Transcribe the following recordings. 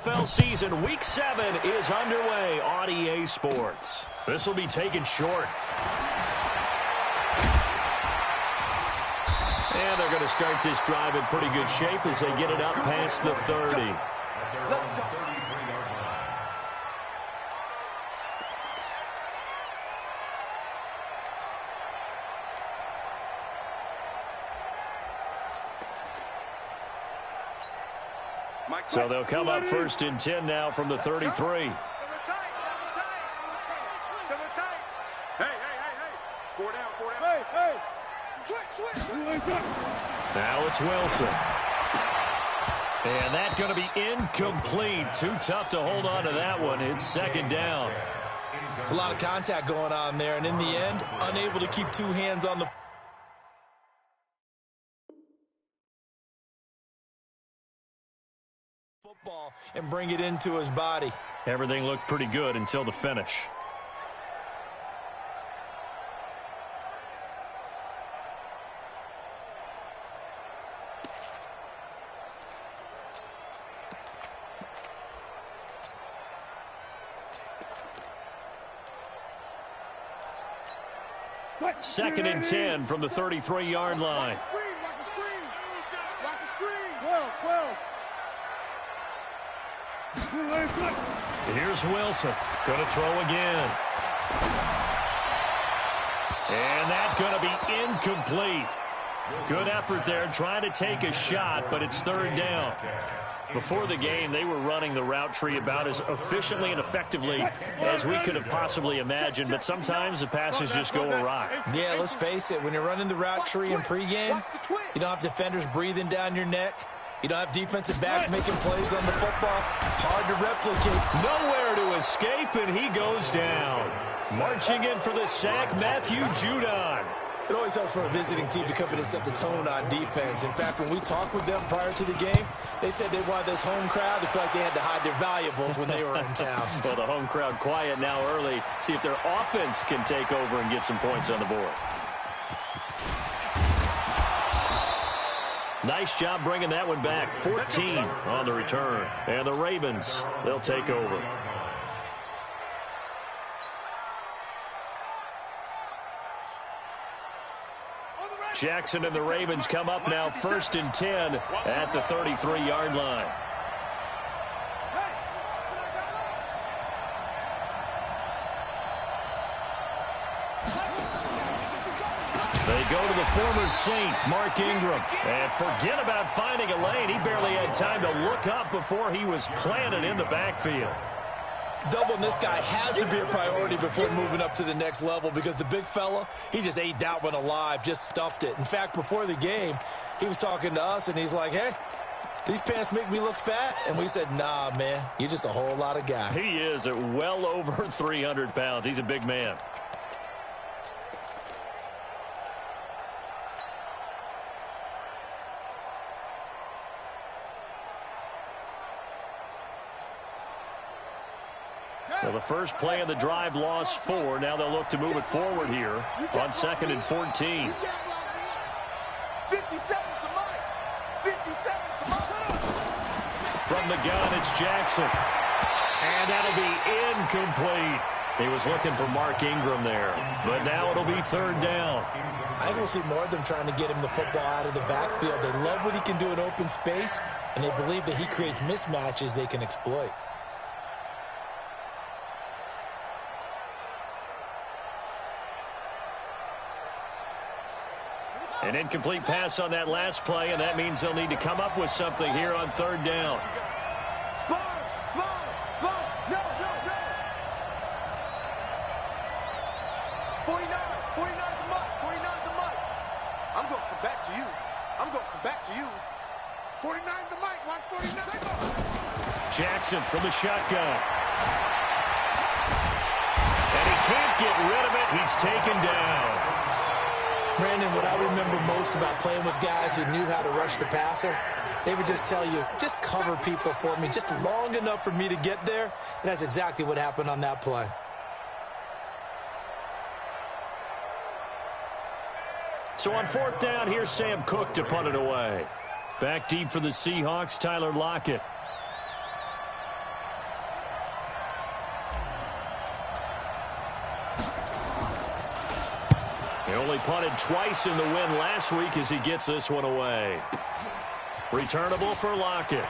NFL season, Week 7 is underway on EA Sports. This will be taken short. And they're going to start this drive in pretty good shape as they get it up past the 30. So they'll come up 1st and 10 now from the 33. Now it's Wilson. And that's going to be incomplete. Too tough to hold on to that one. It's 2nd down. It's a lot of contact going on there, and in the end, unable to keep two hands on the football and bring it into his body. Everything looked pretty good until the finish. Second and 10 from the 33-yard line. Here's Wilson. Going to throw again. And that's going to be incomplete. Good effort there trying to take a shot, but it's 3rd down. Before the game, they were running the route tree about as efficiently and effectively as we could have possibly imagined, but sometimes the passes just go awry. Yeah, let's face it, when you're running the route tree in pregame, you don't have defenders breathing down your neck. You don't have defensive backs making plays on the football. Hard to replicate. Nowhere to escape, and he goes down. Marching in for the sack, Matthew Judon. It always helps for a visiting team to come in and set the tone on defense. In fact, when we talked with them prior to the game, they said they wanted this home crowd to feel like they had to hide their valuables when they were in town. Well, the home crowd quiet now early. See if their offense can take over and get some points on the board. Nice job bringing that one back. 14 on the return. And the Ravens, they'll take over. Jackson and the Ravens come up now 1st and 10 at the 33-yard line. They go to the former Saint, Mark Ingram. And forget about finding a lane. He barely had time to look up before he was planted in the backfield. Doubling this guy has to be a priority before moving up to the next level because the big fella, he just ate that one alive, just stuffed it. In fact, before the game, he was talking to us, and he's like, hey, these pants make me look fat. And we said, nah, man, you're just a whole lot of guy. He is at well over 300 pounds. He's a big man. Well, the first play of the drive lost 4. Now they'll look to move it forward here on 2nd and 14. From the gun, it's Jackson. And that'll be incomplete. He was looking for Mark Ingram there. But now it'll be 3rd down. I think we'll see more of them trying to get him the football out of the backfield. They love what he can do in open space, and they believe that he creates mismatches they can exploit. An incomplete pass on that last play, and that means they'll need to come up with something here on 3rd down. Jackson from the shotgun. And he can't get rid of it. He's taken down. Brandon, what I remember most about playing with guys who knew how to rush the passer, they would just tell you, just cover people for me, just long enough for me to get there. And that's exactly what happened on that play. So on 4th down, here's Sam Cook to punt it away. Back deep for the Seahawks, Tyler Lockett. only punted twice in the win last week as he gets this one away. Returnable for Lockett.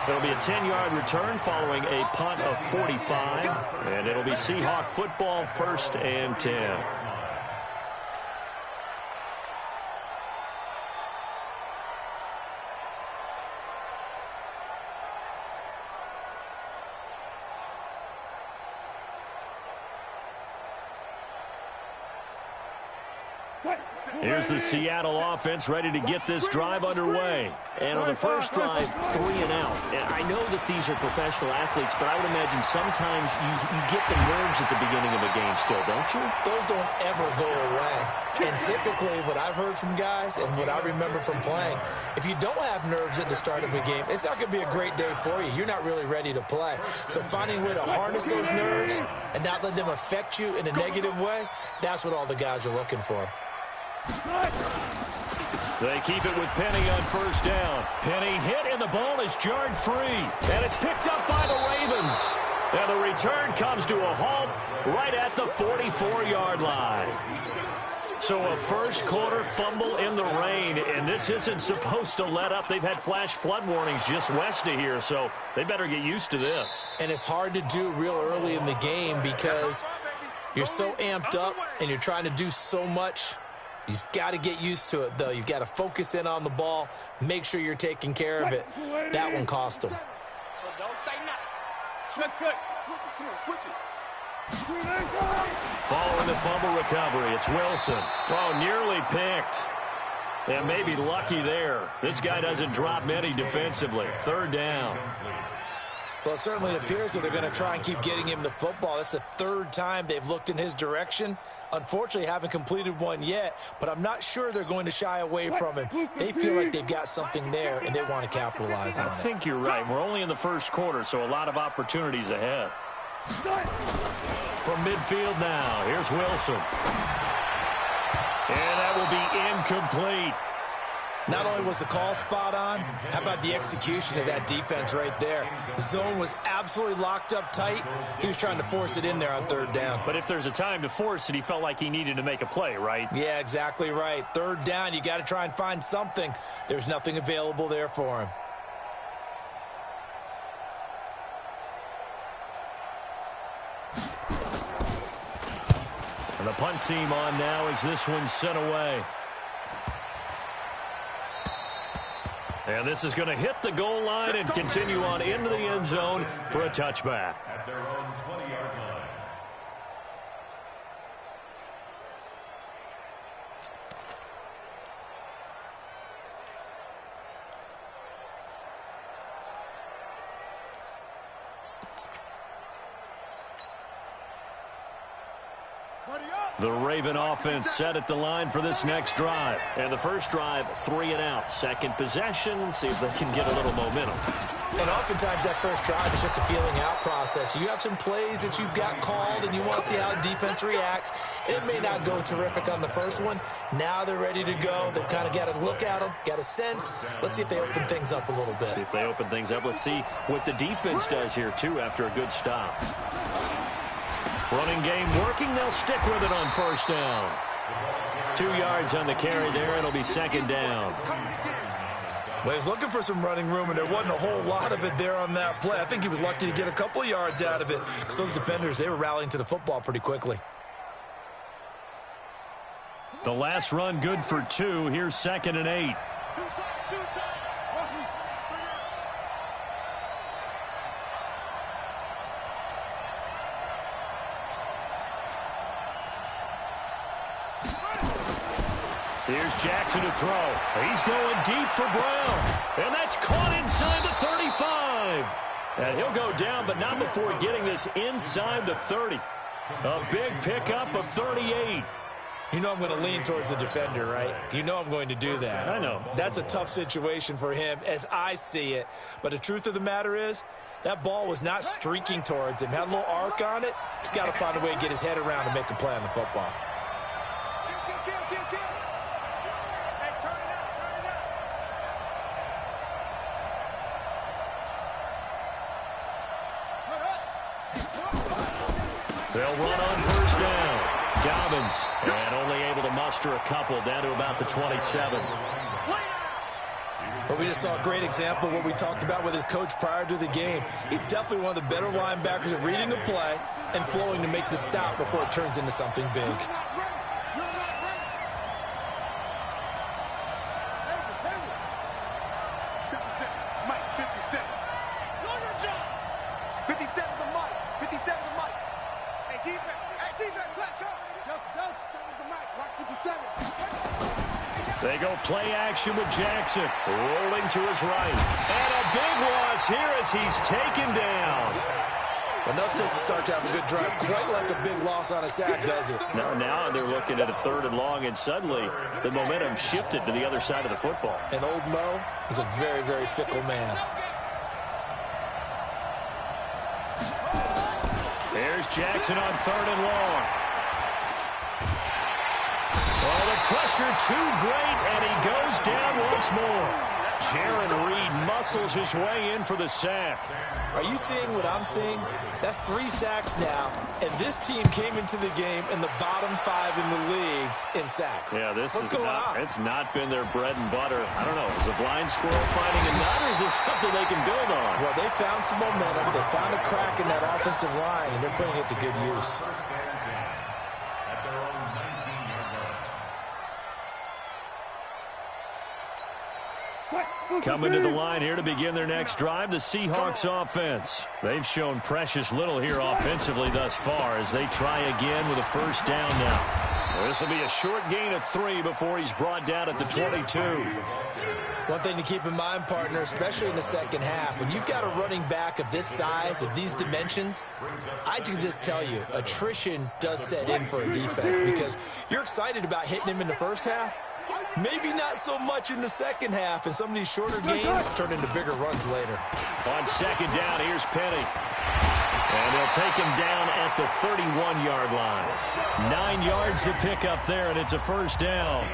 It'll be a 10-yard return following a punt of 45, and it'll be Seahawk football, 1st and 10. Here's the Seattle offense ready to get this drive underway. And on the first drive, 3 and out. And I know that these are professional athletes, but I would imagine sometimes you get the nerves at the beginning of a game still, don't you? Those don't ever go away. And typically what I've heard from guys and what I remember from playing, if you don't have nerves at the start of a game, it's not going to be a great day for you. You're not really ready to play. So finding a way to harness those nerves and not let them affect you in a negative way, that's what all the guys are looking for. They keep it with Penny on first down. Penny hit and the ball is jarred free. And it's picked up by the Ravens. And the return comes to a halt right at the 44-yard line. So a first quarter fumble in the rain, and this isn't supposed to let up. They've had flash flood warnings just west of here, so they better get used to this. And it's hard to do real early in the game because you're so amped up and you're trying to do so much. You've got to get used to it, though. You've got to focus in on the ball, make sure you're taking care of it. That one cost them. So don't say nothing. Switch it. Following the fumble recovery, it's Wilson. Oh, nearly picked. And maybe lucky there. This guy doesn't drop many defensively. 3rd down. Well, it certainly appears that they're going to try and keep getting him the football. That's the 3rd time they've looked in his direction. Unfortunately, haven't completed one yet, but I'm not sure they're going to shy away from him. They feel like they've got something there, and they want to capitalize on it. I think you're right. We're only in the first quarter, so a lot of opportunities ahead. From midfield now, here's Wilson. And that will be incomplete. Not only was the call spot on, how about the execution of that defense right there? The zone was absolutely locked up tight. He was trying to force it in there on 3rd down. But if there's a time to force it, he felt like he needed to make a play, right? Yeah, exactly right. 3rd down, you got to try and find something. There's nothing available there for him. And the punt team on now as this one's sent away. And this is going to hit the goal line and continue on into the end zone for a touchback. At their own 20-yard line. The Raven offense set at the line for this next drive. And the first drive, 3 and out. Second possession, see if they can get a little momentum. And oftentimes that first drive is just a feeling out process. You have some plays that you've got called and you want to see how the defense reacts. It may not go terrific on the first one. Now they're ready to go. They've kind of got to look at them, got a sense. Let's see if they open things up a little bit. See if they open things up. Let's see what the defense does here, too, after a good stop. Running game working. They'll stick with it on first down. 2 yards on the carry there. It'll be 2nd down. Well, he's looking for some running room, and there wasn't a whole lot of it there on that play. I think he was lucky to get a couple of yards out of it because those defenders, they were rallying to the football pretty quickly. The last run good for 2. Here's 2nd and 8. Here's Jackson to throw. He's going deep for Brown. And that's caught inside the 35. And he'll go down, but not before getting this inside the 30. A big pickup of 38. You know I'm going to lean towards the defender, right? You know I'm going to do that. I know. That's a tough situation for him as I see it. But the truth of the matter is, that ball was not streaking towards him. Had a little arc on it. He's got to find a way to get his head around and make a play on the football. They'll run on first down. Dobbins, and only able to muster a couple down to about the 27. But we just saw a great example of what we talked about with his coach prior to the game. He's definitely one of the better linebackers at reading a play and flowing to make the stop before it turns into something big. They go play action with Jackson, rolling to his right. And a big loss here as he's taken down. Enough to start to have a good drive. Quite like a big loss on a sack, does it? No, now they're looking at a 3rd and long, and suddenly the momentum shifted to the other side of the football. And old Mo is a very, very fickle man. There's Jackson on 3rd and long. Oh, the pressure too great, and he goes down once more. Jaron Reed muscles his way in for the sack. Are you seeing what I'm seeing? That's 3 sacks now, and this team came into the game in the bottom 5 in the league in sacks. Yeah, What's going on? It's not been their bread and butter. I don't know, is a blind squirrel finding a nut, or is this something they can build on? Well, they found some momentum. They found a crack in that offensive line, and they're putting it to good use. Coming to the line here to begin their next drive, the Seahawks offense. They've shown precious little here offensively thus far as they try again with a 1st down now. This will be a short gain of 3 before he's brought down at the 22. One thing to keep in mind, partner, especially in the second half, when you've got a running back of this size, of these dimensions, I can just tell you, attrition does set in for a defense because you're excited about hitting him in the first half. Maybe not so much in the second half, and some of these shorter gains turn into bigger runs later. On 2nd down, here's Penny. And they'll take him down at the 31-yard line. 9 yards to pick up there, and it's a 1st down.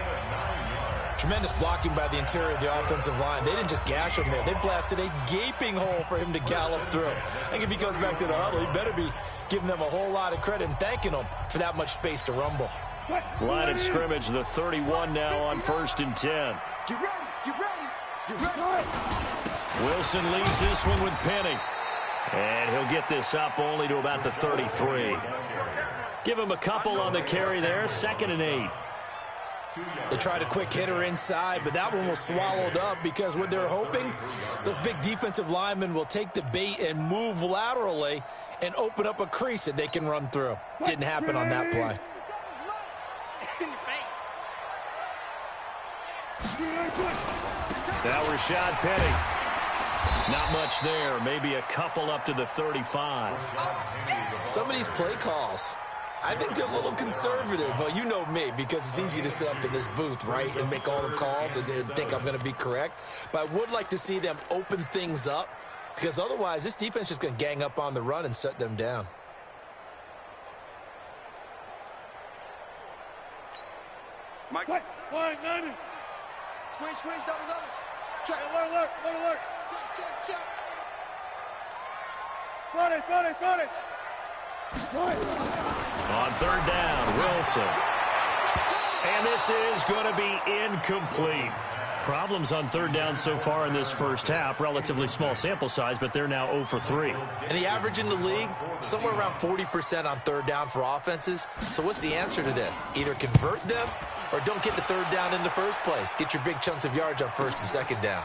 Tremendous blocking by the interior of the offensive line. They didn't just gash him there. They blasted a gaping hole for him to gallop through. I think if he goes back to the huddle, he better be giving them a whole lot of credit and thanking them for that much space to rumble. Line of scrimmage, the 31 now on 1st and 10. Get ready, get ready, get ready. Wilson leaves this one with Penny. And he'll get this up only to about the 33. Give him a couple on the carry there, 2nd and 8. They tried a quick hitter inside, but that one was swallowed up because what they're hoping, those big defensive linemen will take the bait and move laterally and open up a crease that they can run through. Didn't happen on that play. Now Rashad Penny. Not much there. Maybe a couple up to the 35. Some of these play calls, I think they're a little conservative. But you know me, because it's easy to sit up in this booth, right, and make all the calls and think I'm going to be correct. But I would like to see them open things up, because otherwise this defense is going to gang up on the run and shut them down. Mike. 190. Squeeze, double. Check. Alert. Check. 40. On 3rd down, Wilson. And this is going to be incomplete. Problems on 3rd down so far in this first half. Relatively small sample size, but they're now 0 for 3. And the average in the league, somewhere around 40% on 3rd down for offenses. So what's the answer to this? Either convert them or don't get the 3rd down in the first place. Get your big chunks of yards on 1st and 2nd down.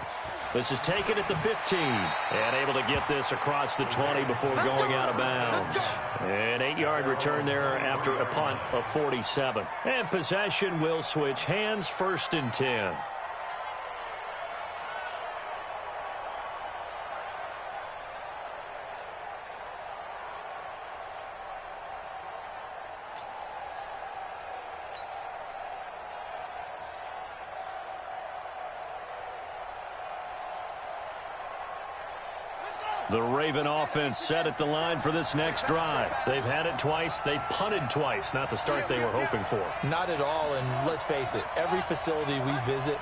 This is taken at the 15 and able to get this across the 20 before going out of bounds. An 8-yard return there after a punt of 47. And possession will switch hands, 1st and 10. The Raven offense set at the line for this next drive. They've had it twice. They've punted twice. Not the start they were hoping for. Not at all, and let's face it, every facility we visit,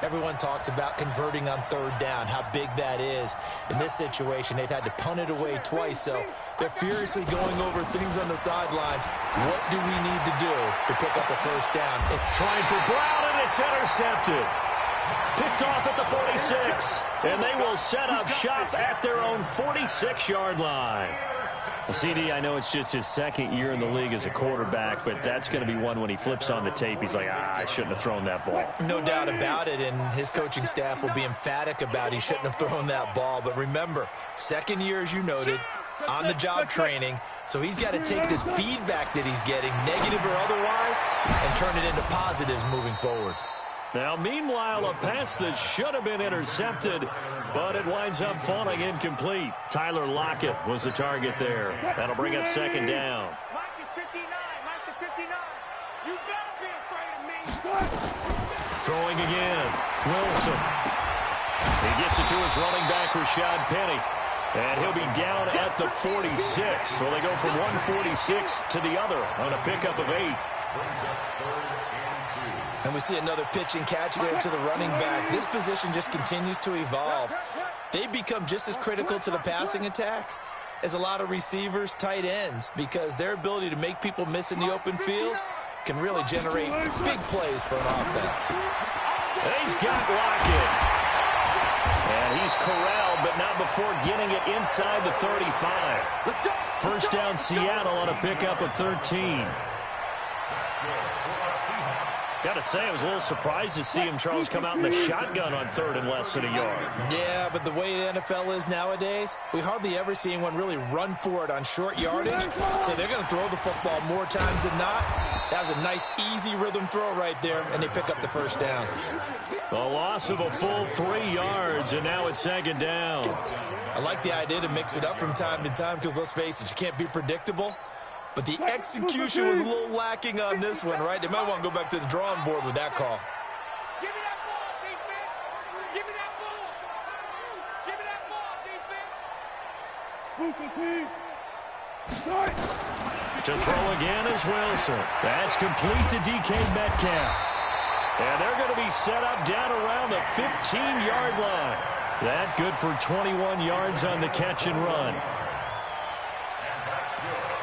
Everyone talks about converting on third down, how big that is. In this situation, they've had to punt it away twice, so they're furiously going over things on the sidelines. What do we need to do to pick up the first down? Trying for Brown, and it's intercepted. Picked off at the 46, and they will set up shop at their own 46-yard line. CD, I know it's just his second year in the league as a quarterback, but that's going to be one when he flips on the tape. He's like, I shouldn't have thrown that ball. No doubt about it, and his coaching staff will be emphatic about he shouldn't have thrown that ball. But remember, second year, as you noted, on-the-job training, so he's got to take this feedback that he's getting, negative or otherwise, and turn it into positives moving forward. Now, meanwhile, a pass that should have been intercepted, but it winds up falling incomplete. Tyler Lockett was the target there. That'll bring up second down. Mike is 59. Mike the 59. You better be afraid of me. Throwing again. Wilson. He gets it to his running back, Rashad Penny. And he'll be down at the 46. So they go from 146 to the other on a pickup of 8. And we see another pitch and catch there to the running back. This position just continues to evolve. They become just as critical to the passing attack as a lot of receivers, tight ends, because their ability to make people miss in the open field can really generate big plays for an offense. And he's got Lockett. And he's corralled, but not before getting it inside the 35. First down, Seattle on a pickup of 13. Got to say, I was a little surprised to see him, Charles, come out in the shotgun on third and less than a yard. Yeah, but the way the NFL is nowadays, we hardly ever see anyone really run for it on short yardage. So they're going to throw the football more times than not. That was a nice, easy rhythm throw right there, and they pick up the first down. A loss of a full 3 yards, and now it's second down. I like the idea to mix it up from time to time because, let's face it, you can't be predictable. But the execution was a little lacking on this one, right? They might want to go back to the drawing board with that call. Give me that ball, defense. Give me that ball. Give me that ball, defense. To throw again is Wilson. That's complete to DK Metcalf. And they're going to be set up down around the 15-yard line. That good for 21 yards on the catch and run.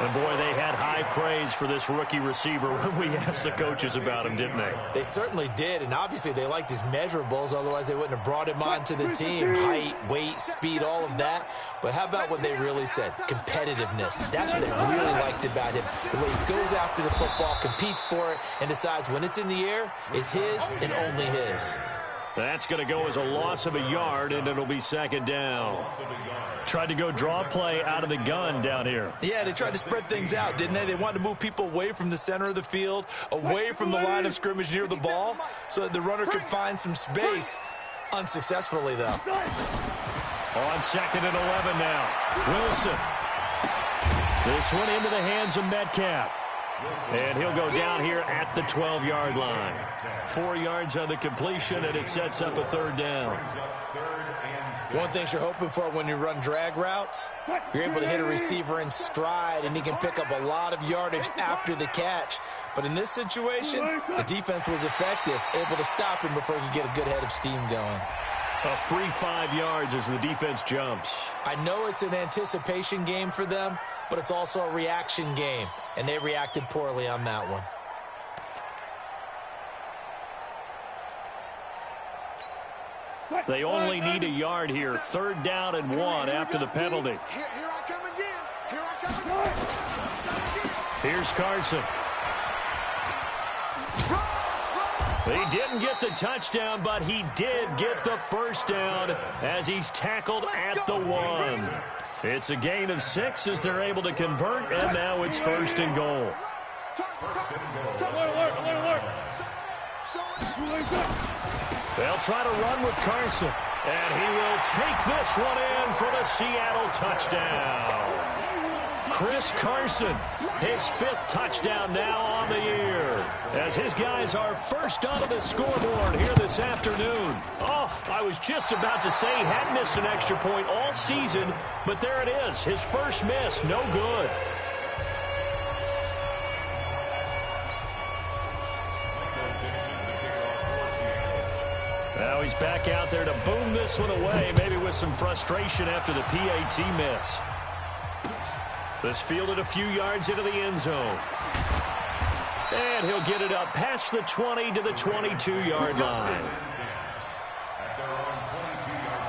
And, boy, they had high praise for this rookie receiver when we asked the coaches about him, didn't they? They certainly did, and obviously they liked his measurables. Otherwise, they wouldn't have brought him onto the team. Height, weight, speed, all of that. But how about what they really said? Competitiveness. That's what they really liked about him. The way he goes after the football, competes for it, and decides when it's in the air, it's his and only his. That's going to go as a loss of a yard, and it'll be second down. Tried to go draw play out of the gun down here. Yeah, they tried to spread things out, didn't they? They wanted to move people away from the center of the field, away from the line of scrimmage near the ball, so that the runner could find some space. Unsuccessfully, though. On second and 11 now. Wilson. This one into the hands of Metcalf. And he'll go down here at the 12-yard line. 4 yards on the completion, and it sets up a third down. One thing you're hoping for when you run drag routes, you're able to hit a receiver in stride, and he can pick up a lot of yardage after the catch. But in this situation, the defense was effective, able to stop him before he could get a good head of steam going. A free 5 yards as the defense jumps. I know it's an anticipation game for them, but it's also a reaction game, and they reacted poorly on that one. They only need a yard here. Third down and 1 after the penalty. Here I come again. Here I come again. Here's Carson. He didn't get the touchdown, but he did get the first down as he's tackled at the 1. It's a gain of 6 as they're able to convert, and now it's first and goal. They'll try to run with Carson, and he will take this one in for the Seattle touchdown. Chris Carson, his 5th touchdown now on the year, as his guys are first onto the scoreboard here this afternoon. Oh, I was just about to say he hadn't missed an extra point all season, but there it is, his first miss, no good. he's back out there to boom this one away, maybe with some frustration after the PAT miss. This fielded a few yards into the end zone. And he'll get it up past the 20 to the 22-yard line. At their own 22-yard line.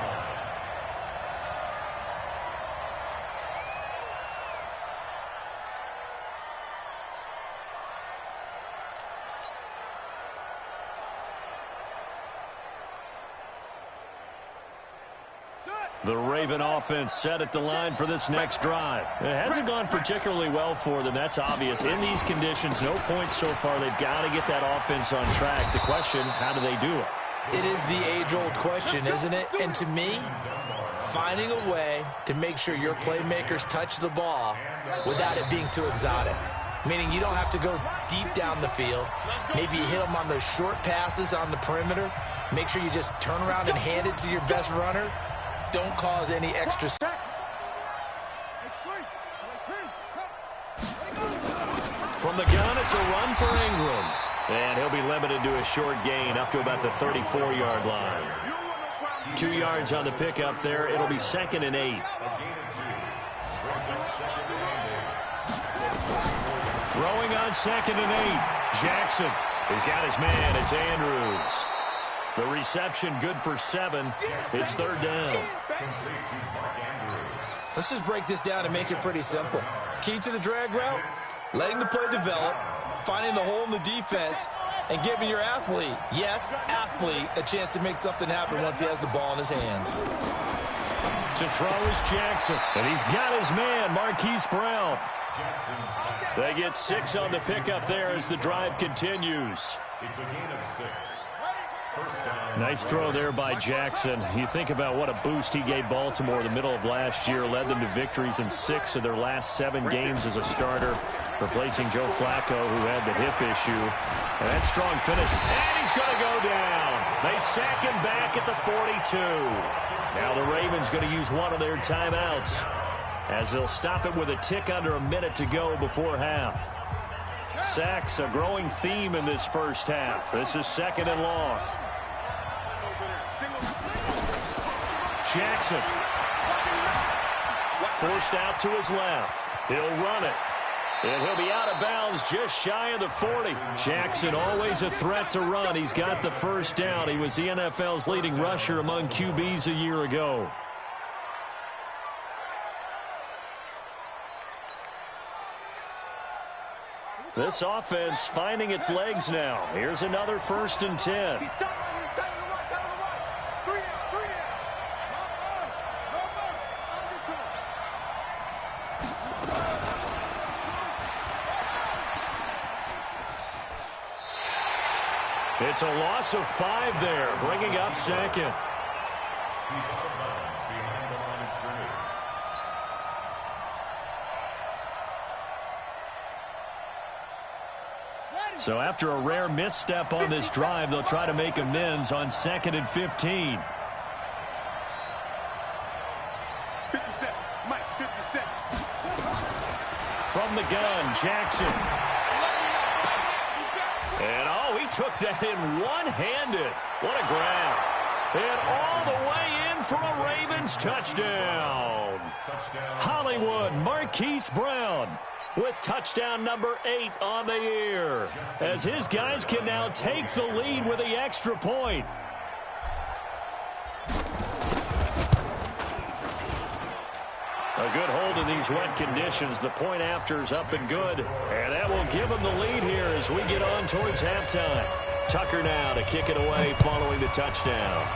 The Raven offense set at the line for this next drive. It hasn't gone particularly well for them. That's obvious. In these conditions, no points so far. They've got to get that offense on track. The question, how do they do it? It is the age-old question, isn't it? And to me, finding a way to make sure your playmakers touch the ball without it being too exotic. Meaning you don't have to go deep down the field. Maybe you hit them on those short passes on the perimeter. Make sure you just turn around and hand it to your best runner. Don't cause any extra. From the gun, it's a run for Ingram. And he'll be limited to a short gain up to about the 34-yard line. 2 yards on the pickup there. It'll be 2nd and 8. Throwing on 2nd and 8. Jackson has got his man. It's Andrews. The reception good for 7. It's 3rd down. Let's just break this down and make it pretty simple. Key to the drag route, letting the play develop, finding the hole in the defense, and giving your athlete, yes, athlete, a chance to make something happen once he has the ball in his hands. To throw is Jackson, and he's got his man, Marquise Brown. They get 6 on the pickup there as the drive continues. It's a gain of 6. Nice throw there by Jackson. You think about what a boost he gave Baltimore in the middle of last year, led them to victories in 6 of their last 7 games as a starter, replacing Joe Flacco, who had the hip issue. And that strong finish, and he's going to go down. They sack him back at the 42. Now the Ravens going to use one of their timeouts, as they'll stop it with a tick under a minute to go before half. Sacks, a growing theme in this first half. This is 2nd and long. Jackson forced out to his left. He'll run it. And he'll be out of bounds just shy of the 40. Jackson always a threat to run. He's got the first down. He was the NFL's leading rusher among QBs a year ago. This offense finding its legs now. Here's another 1st and 10. It's a loss of 5 there, bringing up 2nd. He's out of bounds behind the line of scrimmage. So after a rare misstep on this drive, they'll try to make amends on 2nd and 15. 57, Mike, 57. From the gun, Jackson. And he took that in one-handed. What a grab. And all the way in for a Ravens touchdown. Hollywood Marquise Brown with touchdown number 8 on the year, as his guys can now take the lead with the extra point. A good hold in these wet conditions. The point after is up and good. And that will give them the lead here as we get on towards halftime. Tucker now to kick it away following the touchdown.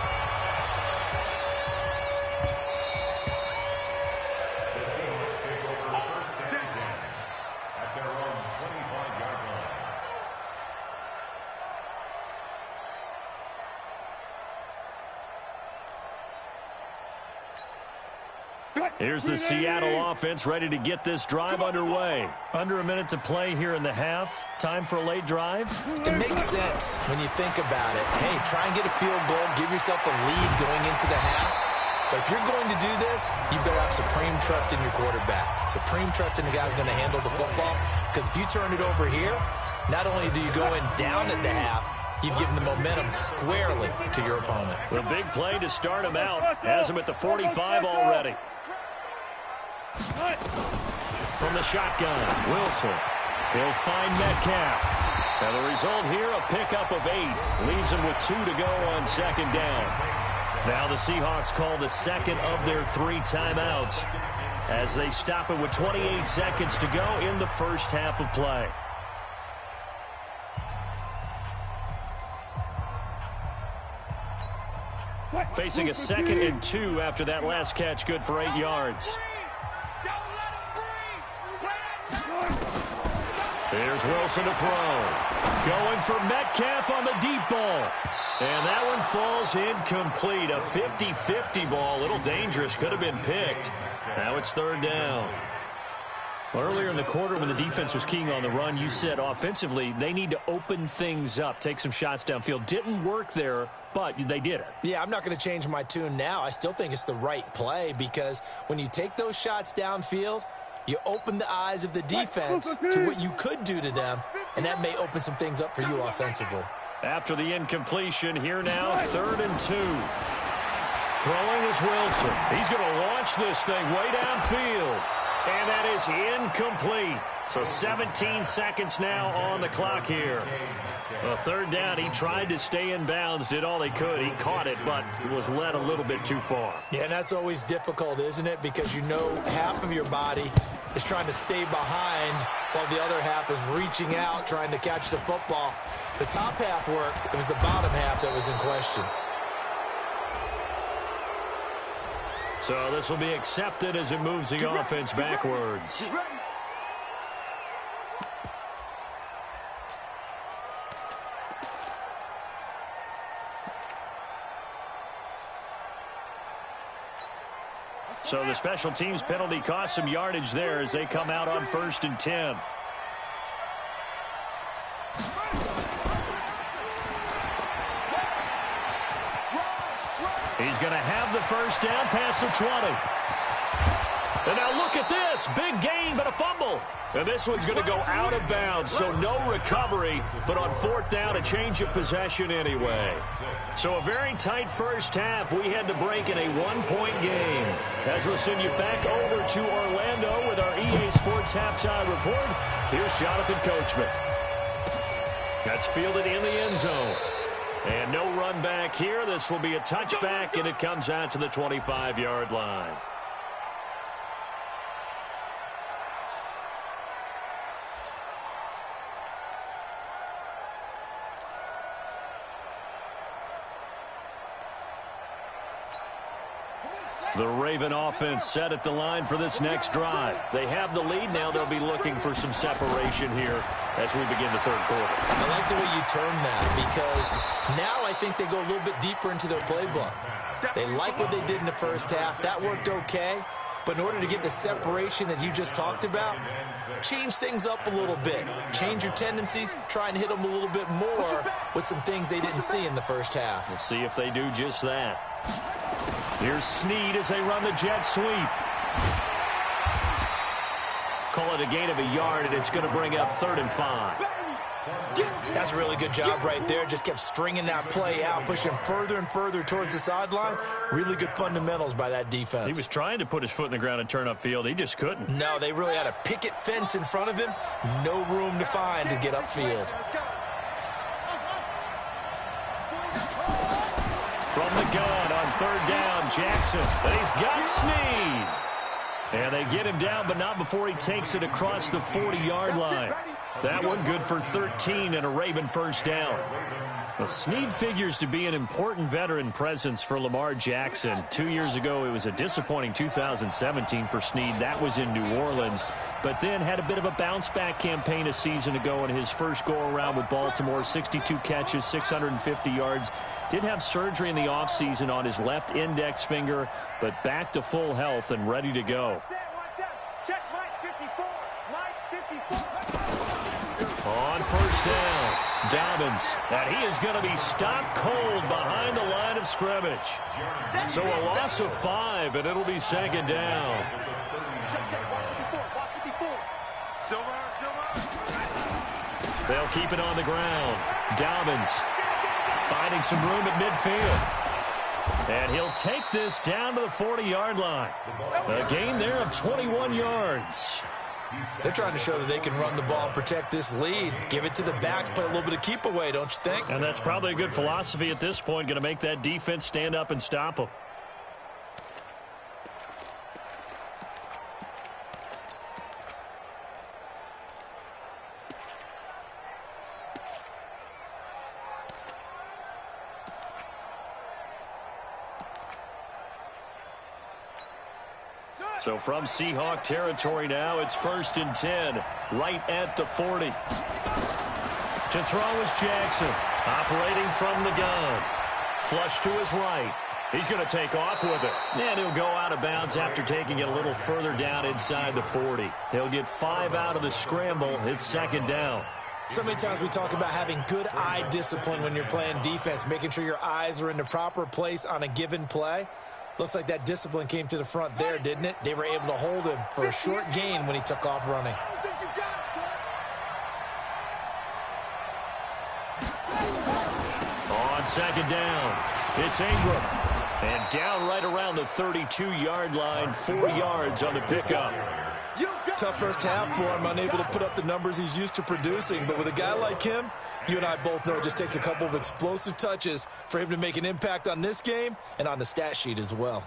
The Seahawks take over 1st and 10 at their own 25-yard line. Here's the Seattle offense ready to get this drive underway. Under a minute to play here in the half. Time for a late drive. It makes sense when you think about it. Hey, try and get a field goal. Give yourself a lead going into the half. But if you're going to do this, you better have supreme trust in your quarterback. Supreme trust in the guy who's going to handle the football. Because if you turn it over here, not only do you go in down at the half, you've given the momentum squarely to your opponent. The big play to start him out has him at the 45 already. From the shotgun, Wilson. He'll find Metcalf. And the result here, a pickup of 8. Leaves him with 2 to go on second down. Now the Seahawks call the second of their 3 timeouts as they stop it with 28 seconds to go in the first half of play. Facing a 2nd and 2 after that last catch, good for 8 yards. Here's Wilson to throw. Going for Metcalf on the deep ball. And that one falls incomplete. A 50-50 ball. A little dangerous. Could have been picked. Now it's 3rd down. Earlier in the quarter when the defense was keying on the run, you said offensively they need to open things up, take some shots downfield. Didn't work there, but they did it. Yeah, I'm not going to change my tune now. I still think it's the right play because when you take those shots downfield, you open the eyes of the defense to what you could do to them, and that may open some things up for you offensively. After the incompletion, here now, 3rd and 2. Throwing is Wilson. He's going to launch this thing way downfield. And that is incomplete. So 17 seconds now on the clock here. A 3rd down, he tried to stay in bounds, did all he could. He caught it, but was led a little bit too far. Yeah, and that's always difficult, isn't it? Because you know half of your body is trying to stay behind while the other half is reaching out, trying to catch the football. The top half worked. It was the bottom half that was in question. So this will be accepted as it moves the offense backwards. So the special teams penalty cost some yardage there as they come out on 1st and 10. He's going to have the first down past the 20. And now look at this. Big gain, but a fumble. And this one's going to go out of bounds, so no recovery. But on 4th down, a change of possession anyway. So a very tight first half. We had to break in a 1-point game. As we'll send you back over to Orlando with our EA Sports Halftime Report, here's Jonathan Coachman. That's fielded in the end zone. And no run back here. This will be a touchback, and it comes out to the 25-yard line. The Raven offense set at the line for this next drive. They have the lead now. They'll be looking for some separation here as we begin the 3rd quarter. I like the way you term that because now I think they go a little bit deeper into their playbook. They like what they did in the first half. That worked okay. But in order to get the separation that you just talked about, change things up a little bit. Change your tendencies. Try and hit them a little bit more with some things they didn't see in the first half. We'll see if they do just that. Here's Snead as they run the jet sweep. Call it a gain of a yard, and it's going to bring up 3rd and 5. That's a really good job right there. Just kept stringing that play out, pushing further and further towards the sideline. Really good fundamentals by that defense. He was trying to put his foot in the ground and turn upfield. He just couldn't. No, they really had a picket fence in front of him. No room to find to get upfield. From the gun on 3rd down, Jackson. And he's got Snead. And they get him down, but not before he takes it across the 40-yard line. That one good for 13 and a Raven first down. Well, Snead figures to be an important veteran presence for Lamar Jackson. 2 years ago, it was a disappointing 2017 for Snead. That was in New Orleans. But then had a bit of a bounce-back campaign a season ago in his first go-around with Baltimore. 62 catches, 650 yards. Did have surgery in the offseason on his left index finger, but back to full health and ready to go. Check Mike 54. Mike 54. On first down, Dobbins. And he is going to be stopped cold behind the line of scrimmage. So a loss of 5, and it'll be 2nd down. Check 154. Silver. They'll keep it on the ground. Dobbins finding some room at midfield. And he'll take this down to the 40-yard line. A gain there of 21 yards. They're trying to show that they can run the ball and protect this lead. Give it to the backs, play a little bit of keep away, don't you think? And that's probably a good philosophy at this point, going to make that defense stand up and stop them. So from Seahawk territory now, it's 1st and 10, right at the 40. To throw is Jackson, operating from the gun. Flush to his right. He's going to take off with it. And he'll go out of bounds after taking it a little further down inside the 40. He'll get 5 out of the scramble. It's 2nd down. So many times we talk about having good eye discipline when you're playing defense, making sure your eyes are in the proper place on a given play. Looks like that discipline came to the front there, didn't it? They were able to hold him for a short gain when he took off running. On 2nd down, it's Ingram. And down right around the 32-yard line, 4 yards on the pickup. Tough first half for him, unable to put up the numbers he's used to producing. But with a guy like him, you and I both know it just takes a couple of explosive touches for him to make an impact on this game and on the stat sheet as well.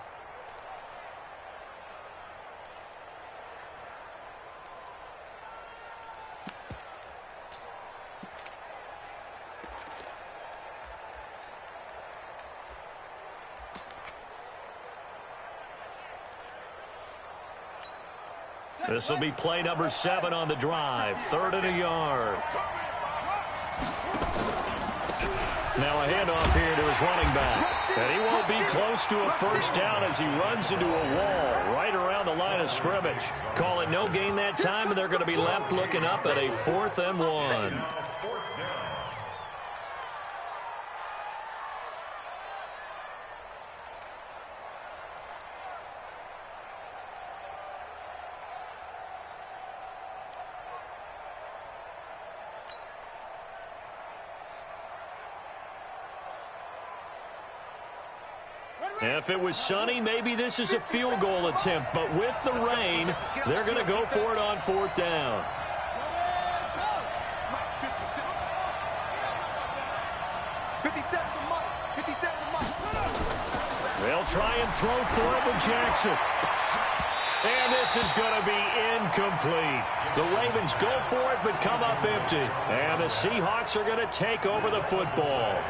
This will be play number 7 on the drive. 3rd and a yard. Now a handoff here to his running back. And he won't be close to a first down as he runs into a wall right around the line of scrimmage. Call it no gain that time, and they're going to be left looking up at a 4th and 1. If it was sunny, maybe this is a field goal attempt. But with the rain, they're going to go for it on 4th down. They'll try and throw for it with Jackson. And this is going to be incomplete. The Ravens go for it but come up empty. And the Seahawks are going to take over the football.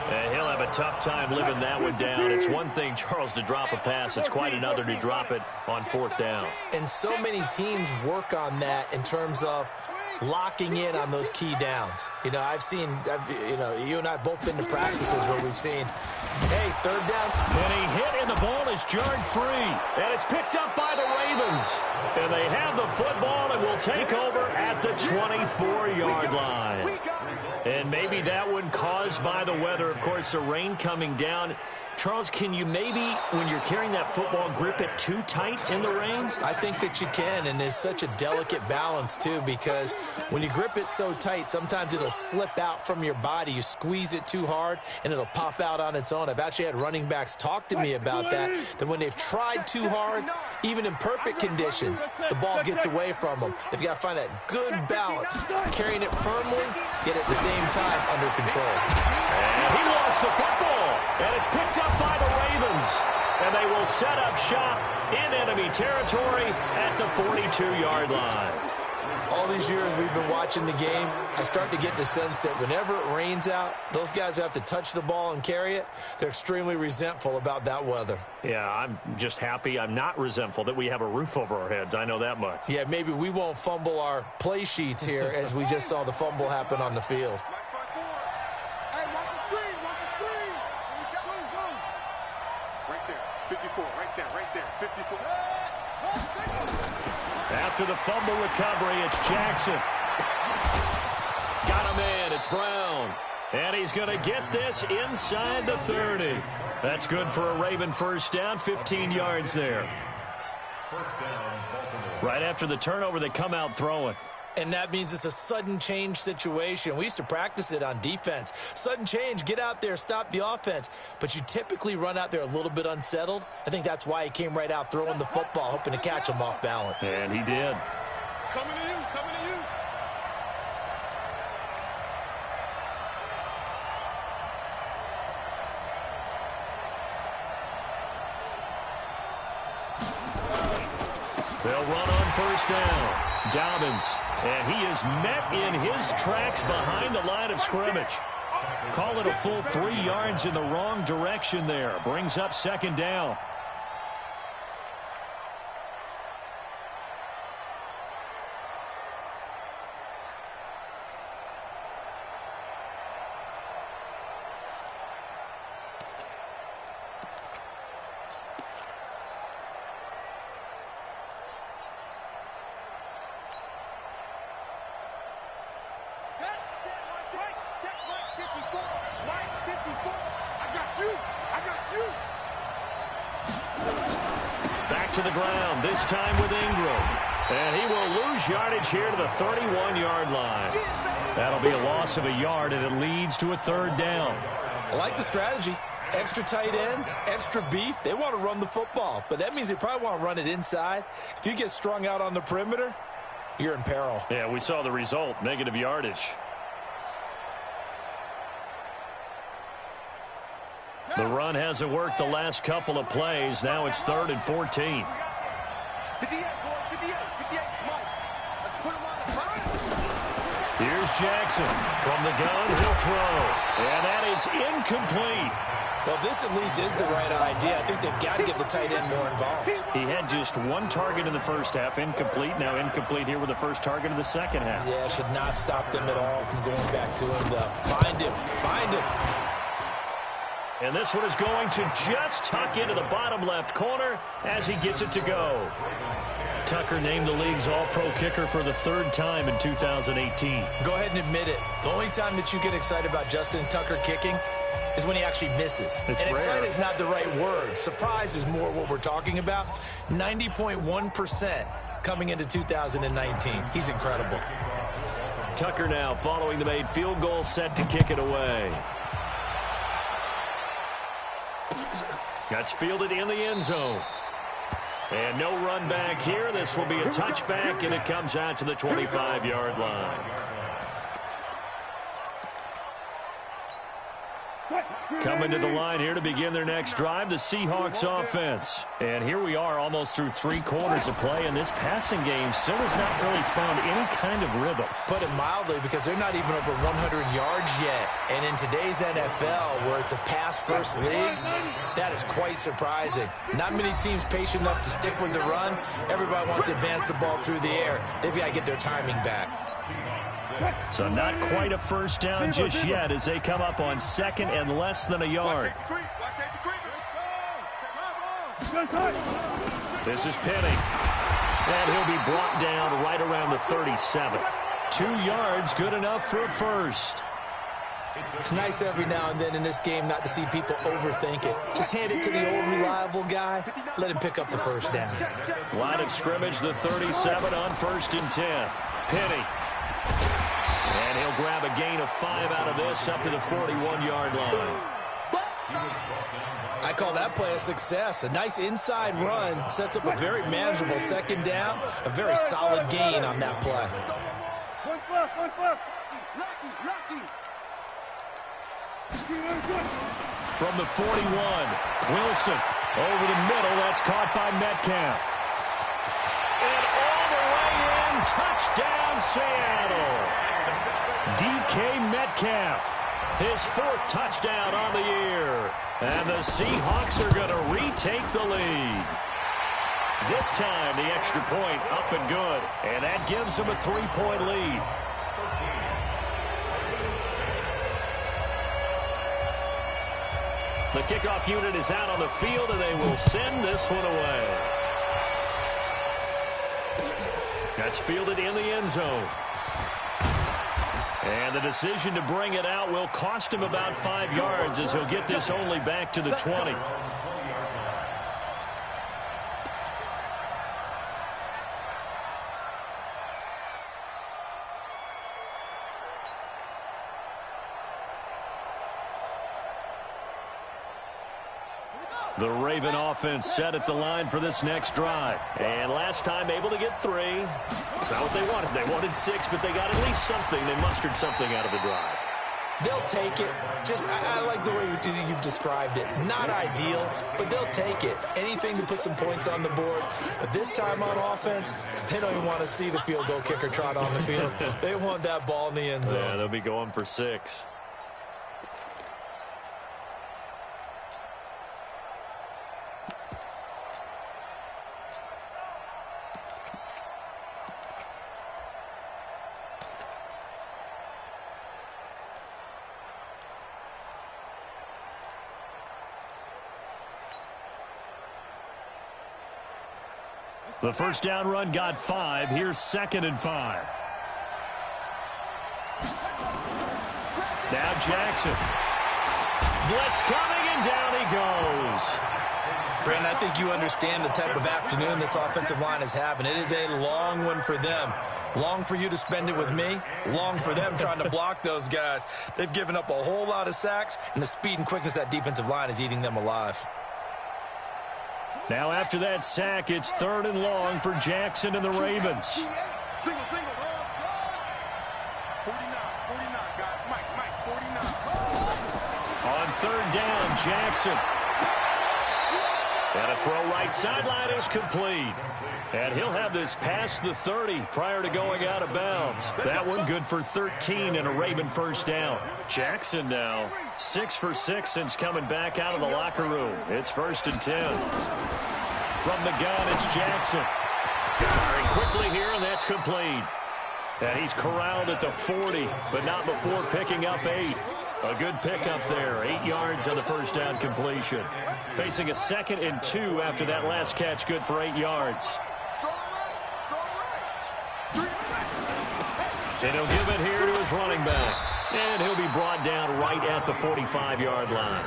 And he'll have a tough time living that one down. It's one thing, Charles, to drop a pass. It's quite another to drop it on 4th down. And so many teams work on that in terms of locking in on those key downs. You know, you and I both been to practices where we've seen, hey, 3rd down. And he hit, and the ball is jarred free. And it's picked up by the Ravens. And they have the football and will take over at the 24-yard line. And maybe that one caused by the weather. Of course, the rain coming down. Charles, can you maybe, when you're carrying that football, grip it too tight in the rain? I think that you can, and it's such a delicate balance, too, because when you grip it so tight, sometimes it'll slip out from your body. You squeeze it too hard, and it'll pop out on its own. I've actually had running backs talk to me about that when they've tried too hard, even in perfect conditions, the ball gets away from them. They've got to find that good balance, carrying it firmly, yet at the same time under control. And he lost the football. And it's picked up by the Ravens. And they will set up shop in enemy territory at the 42-yard line. All these years we've been watching the game, I start to get the sense that whenever it rains out, those guys who have to touch the ball and carry it, they're extremely resentful about that weather. Yeah, I'm just happy I'm not resentful that we have a roof over our heads. I know that much. Yeah, maybe we won't fumble our play sheets here as we just saw the fumble happen on the field. After the fumble recovery, it's Jackson. Got him in. It's Brown. And he's going to get this inside the 30. That's good for a Raven first down, 15 yards there. First down, Baltimore. Right after the turnover, they come out throwing. And that means it's a sudden change situation. We used to practice it on defense. Sudden change, get out there, stop the offense. But you typically run out there a little bit unsettled. I think that's why he came right out throwing the football, hoping to catch him off balance. And he did. Coming to you, coming to you. They'll run on first down. Dobbins, and he is met in his tracks behind the line of scrimmage. Call it a full 3 yards in the wrong direction there. Brings up second down. To the ground, this time with Ingram. And he will lose yardage here to the 31-yard line. That'll be a loss of a yard, and it leads to a third down. I like the strategy. Extra tight ends, extra beef. They want to run the football, but that means they probably want to run it inside. If you get strung out on the perimeter, you're in peril. Yeah, we saw the result, negative yardage. The run hasn't worked the last couple of plays. Now it's 3rd and 14. 58, boy, 58, 58, Mike. Let's put him on the front. Here's Jackson. From the gun, he'll throw. And that is incomplete. Well, this at least is the right idea. I think they've got to get the tight end more involved. He had just 1 target in the first half, incomplete. Now incomplete here with the first target of the second half. Yeah, should not stop them at all from going back to him. Find him, find him. And this one is going to just tuck into the bottom left corner as he gets it to go. Tucker named the league's all-pro kicker for the 3rd time in 2018. Go ahead and admit it. The only time that you get excited about Justin Tucker kicking is when he actually misses. It's and rare. excited is not the right word. Surprise is more what we're talking about. 90.1% coming into 2019. He's incredible. Tucker now following the made field goal, set to kick it away. That's fielded in the end zone. And no run back here. This will be a touchback, and it comes out to the 25-yard line. Coming to the line here to begin their next drive, the Seahawks offense. And here we are almost through 3 quarters of play, and this passing game still has not really found any kind of rhythm. Put it mildly, because they're not even over 100 yards yet. And in today's NFL, where it's a pass-first league, that is quite surprising. Not many teams patient enough to stick with the run. Everybody wants to advance the ball through the air. They've got to get their timing back. So not quite a first down just yet as they come up on 2nd and less than a yard. This is Penny. And he'll be brought down right around the 37. 2 yards, good enough for a first. It's nice every now and then in this game not to see people overthink it. Just hand it to the old reliable guy. Let him pick up the first down. Line of scrimmage, the 37 on 1st and 10. Penny. And he'll grab a gain of 5 out of this up to the 41-yard line. I call that play a success. A nice inside run sets up a very manageable 2nd down. A very solid gain on that play. One flip. Lucky. From the 41, Wilson over the middle. That's caught by Metcalf. And all the way in, touchdown Seattle. DK Metcalf, his 4th touchdown on the year. And the Seahawks are going to retake the lead. This time, the extra point up and good. And that gives them a 3-point lead. The kickoff unit is out on the field, and they will send this one away. That's fielded in the end zone. And the decision to bring it out will cost him about 5 yards as he'll get this only back to the 20. The Raven offense set at the line for this next drive. And last time able to get 3. It's not what they wanted. They wanted 6, but they got at least something. They mustered something out of the drive. They'll take it. I like the way you've described it. Not ideal, but they'll take it. Anything to put some points on the board. But this time on offense, they don't even want to see the field goal kicker trot on the field. They want that ball in the end zone. Yeah, they'll be going for 6. The first down run got 5. Here's 2nd and 5. Now Jackson. Blitz coming, and down he goes. Brandon, I think you understand the type of afternoon this offensive line is having. It is a long one for them. Long for you to spend it with me. Long for them trying to block those guys. They've given up a whole lot of sacks, and the speed and quickness of that defensive line is eating them alive. Now after that sack, it's 3rd and long for Jackson and the Ravens. Single, all drive. 49, guys. Mike, 49. On 3rd down, Jackson. And a throw right sideline is complete. And he'll have this past the 30 prior to going out of bounds. That one good for 13 and a Raven first down. Jackson now 6 for 6 since coming back out of the locker room. It's 1st and 10. From the gun, it's Jackson. Firing quickly here, and that's complete. And he's corralled at the 40, but not before picking up 8. A good pickup there. 8 yards on the first down completion. Facing a 2nd and 2 after that last catch, good for 8 yards. And he'll give it here to his running back. And he'll be brought down right at the 45-yard line.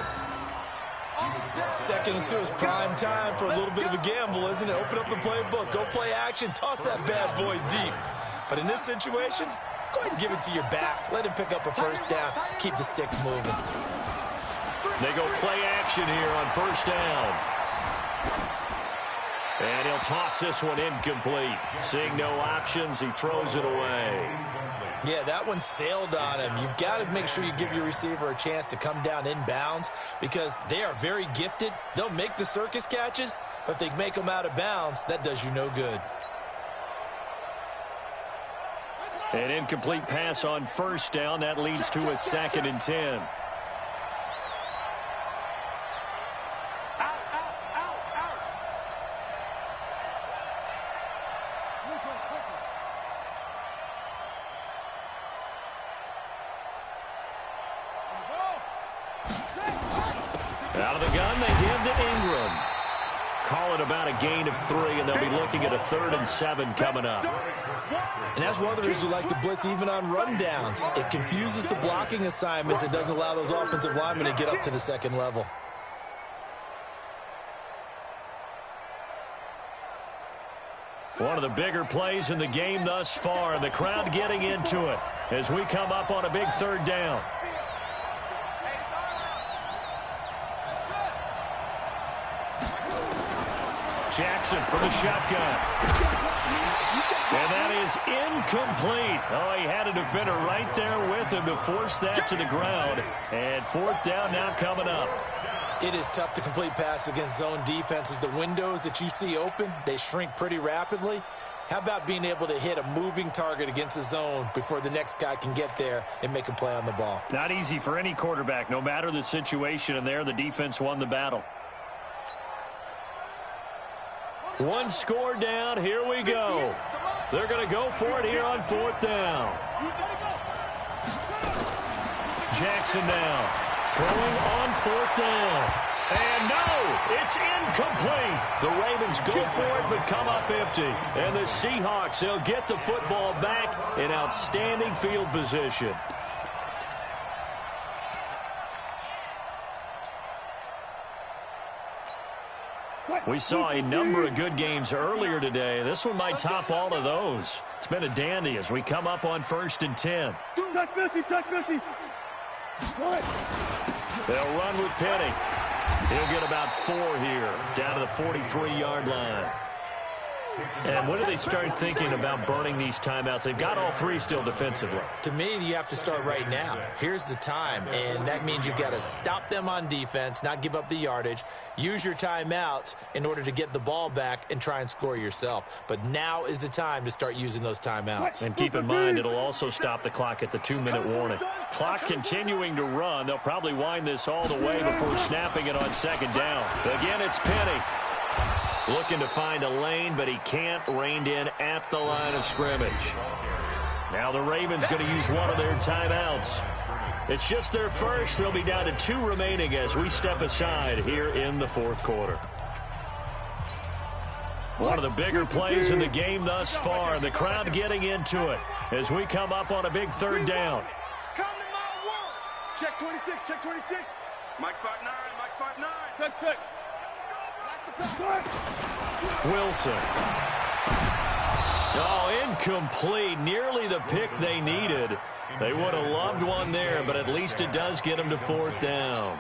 2nd and 2 is prime time for a little bit of a gamble, isn't it? Open up the playbook, go play action, toss that bad boy deep. But in this situation, go ahead and give it to your back. Let him pick up a first down. Keep the sticks moving. They go play action here on 1st down. And he'll toss this one incomplete. Seeing no options, he throws it away. Yeah, that one sailed on him. You've got to make sure you give your receiver a chance to come down inbounds because they are very gifted. They'll make the circus catches, but if they make them out of bounds, that does you no good. An incomplete pass on 1st down. That leads to a 2nd and 10. Out of the gun, they give to Ingram. Call it about a gain of 3, and they'll be looking at a 3rd and 7 coming up. And that's one of the reasons you like to blitz even on rundowns. It confuses the blocking assignments. It doesn't allow those offensive linemen to get up to the 2nd level. One of the bigger plays in the game thus far, and the crowd getting into it as we come up on a big 3rd down. Jackson from the shotgun. And that is incomplete. Oh, he had a defender right there with him to force that to the ground. And 4th down now coming up. It is tough to complete passes against zone defenses. The windows that you see open, they shrink pretty rapidly. How about being able to hit a moving target against a zone before the next guy can get there and make a play on the ball? Not easy for any quarterback, no matter the situation. And there, the defense won the battle. One score down. Here we go. They're going to go for it here on 4th down. Jackson now throwing on 4th down. And no, it's incomplete. The Ravens go for it but come up empty. And the Seahawks, they'll get the football back in outstanding field position. We saw a number of good games earlier today. This one might top all of those. It's been a dandy as we come up on 1st and 10. Touch 50. They'll run with Penny. He'll get about 4 here, down to the 43-yard line. And when do they start thinking about burning these timeouts? They've got all 3 still defensively. To me, you have to start right now. Here's the time, and that means you've got to stop them on defense, not give up the yardage, use your timeouts in order to get the ball back and try and score yourself. But now is the time to start using those timeouts. And keep in mind, it'll also stop the clock at the 2-minute warning. Clock continuing to run. They'll probably wind this all the way before snapping it on 2nd down. Again, it's Penny. Looking to find a lane, but he can't. Reined in at the line of scrimmage. Now the Ravens going to use one of their timeouts. It's just their first. They'll be down to 2 remaining as we step aside here in the 4th quarter. One of the bigger plays in the game thus far, and the crowd getting into it as we come up on a big 3rd down. Come to my world. Check 26, check 26. Mike 5'9", Mike 5'9". Good. Wilson. Oh, incomplete. Nearly the pick they needed. They would have loved one there, but at least it does get them to 4th down.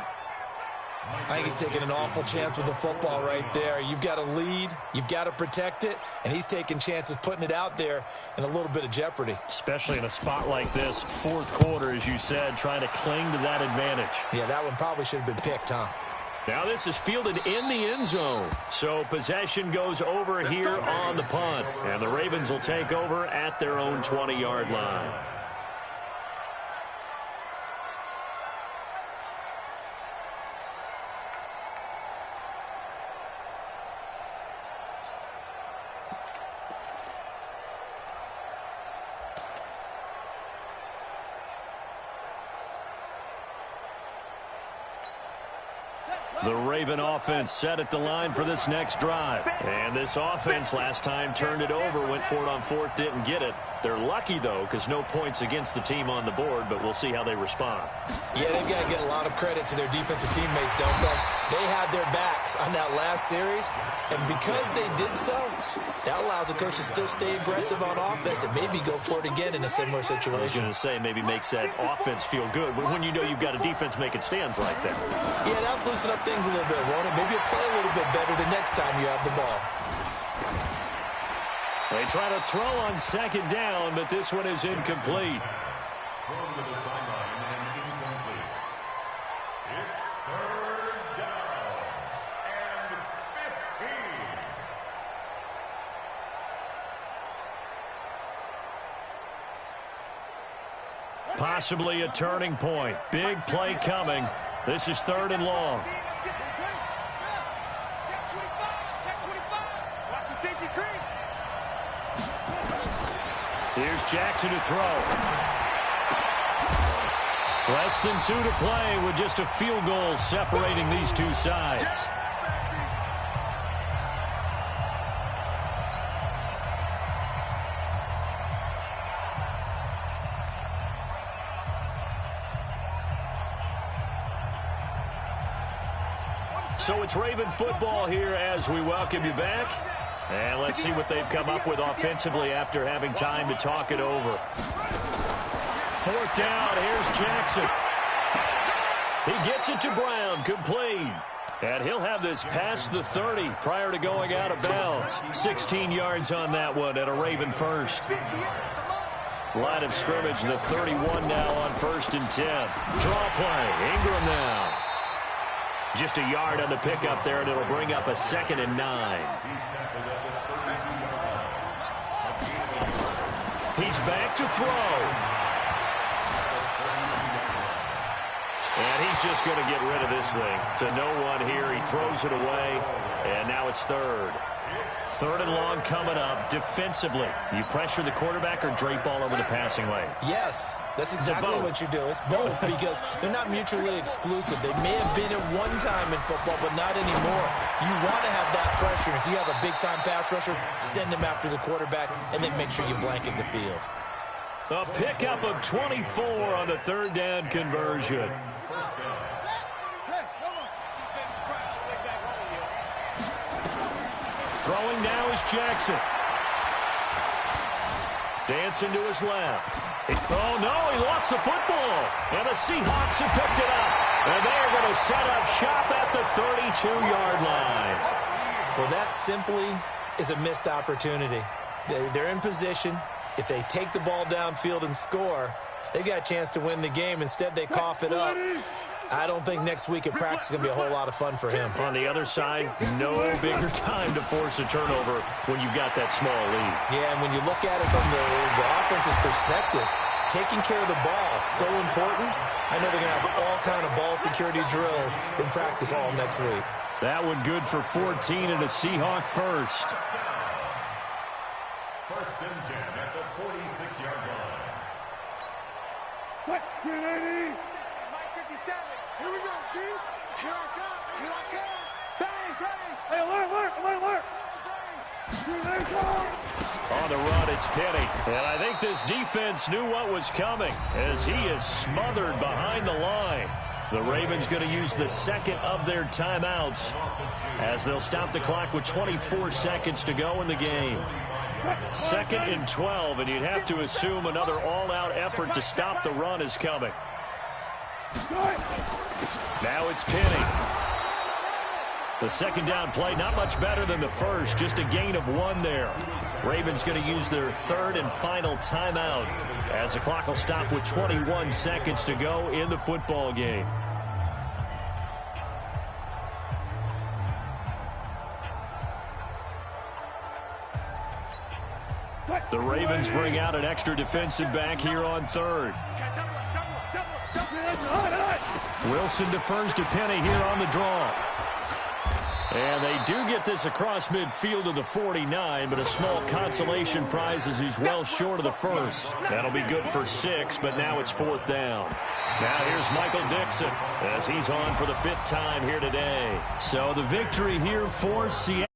I think he's taking an awful chance with the football right there. You've got to lead, you've got to protect it, and he's taking chances putting it out there in a little bit of jeopardy. Especially in a spot like this, 4th quarter, as you said, trying to cling to that advantage. Yeah, that one probably should have been picked, huh? Now this is fielded in the end zone. So possession goes over here on the punt. And the Ravens will take over at their own 20-yard line. The Raven offense set at the line for this next drive. And this offense last time turned it over, went for it on 4th, didn't get it. They're lucky, though, because no points against the team on the board, but we'll see how they respond. Yeah, they've got to get a lot of credit to their defensive teammates, don't they? They had their backs on that last series, and because they did so, that allows the coach to still stay aggressive on offense and maybe go for it again in a similar situation. I was going to say, maybe makes that offense feel good, but when you know you've got a defense making stands like that. Yeah, that'll loosen up things a little bit, won't it? Maybe you'll play a little bit better the next time you have the ball. They try to throw on 2nd down, but this one is incomplete. Thrown to the sideline and incomplete. It's 3rd down and 15. Possibly a turning point. Big play coming. This is 3rd and long. Here's Jackson to throw. Less than 2 to play with just a field goal separating these two sides. So it's Raven football here as we welcome you back. And let's see what they've come up with offensively after having time to talk it over. 4th down, here's Jackson. He gets it to Brown, complete. And he'll have this past the 30 prior to going out of bounds. 16 yards on that one and a Raven first. Line of scrimmage, the 31 now on 1st and 10. Draw play, Ingram now. Just a yard on the pickup there, and it'll bring up a 2nd and 9. He's back to throw. And he's just going to get rid of this thing. To no one here. He throws it away, and now it's 3rd. 3rd and long coming up defensively. You pressure the quarterback or drape all over the passing lane? Yes, that's exactly what you do. It's both because they're not mutually exclusive. They may have been at one time in football, but not anymore. You want to have that pressure. If you have a big-time pass rusher, send him after the quarterback, and then make sure you blanket the field. A pickup of 24 on the 3rd down conversion. Throwing now is Jackson. Dancing to his left. Oh, no, he lost the football. And the Seahawks have picked it up. And they're going to set up shop at the 32-yard line. Well, that simply is a missed opportunity. They're in position. If they take the ball downfield and score, they got a chance to win the game. Instead, they cough it up. I don't think next week at practice is going to be a whole lot of fun for him. On the other side, no bigger time to force a turnover when you've got that small lead. Yeah, and when you look at it from the offense's perspective, taking care of the ball is so important. I know they're going to have all kind of ball security drills in practice all next week. That one good for 14 and a Seahawk first. First and 10 at the 46-yard line. What? Get ready. Mike 57. Here we go, G. Here I come. Here I come. Bang, bang. Hey, alert. Here they come. On the run, it's Penny. And I think this defense knew what was coming as he is smothered behind the line. The Ravens going to use the second of their timeouts as they'll stop the clock with 24 seconds to go in the game. 2nd and 12, and you'd have to assume another all-out effort to stop the run is coming. Now it's Penny. The second down play, not much better than the first, just a gain of 1 there. Ravens going to use their third and final timeout as the clock will stop with 21 seconds to go in the football game. The Ravens bring out an extra defensive back here on third. Wilson defers to Penny here on the draw. And they do get this across midfield to the 49, but a small consolation prize as he's well short of the first. That'll be good for 6, but now it's 4th down. Now here's Michael Dixon as he's on for the 5th time here today. So the victory here for Seattle.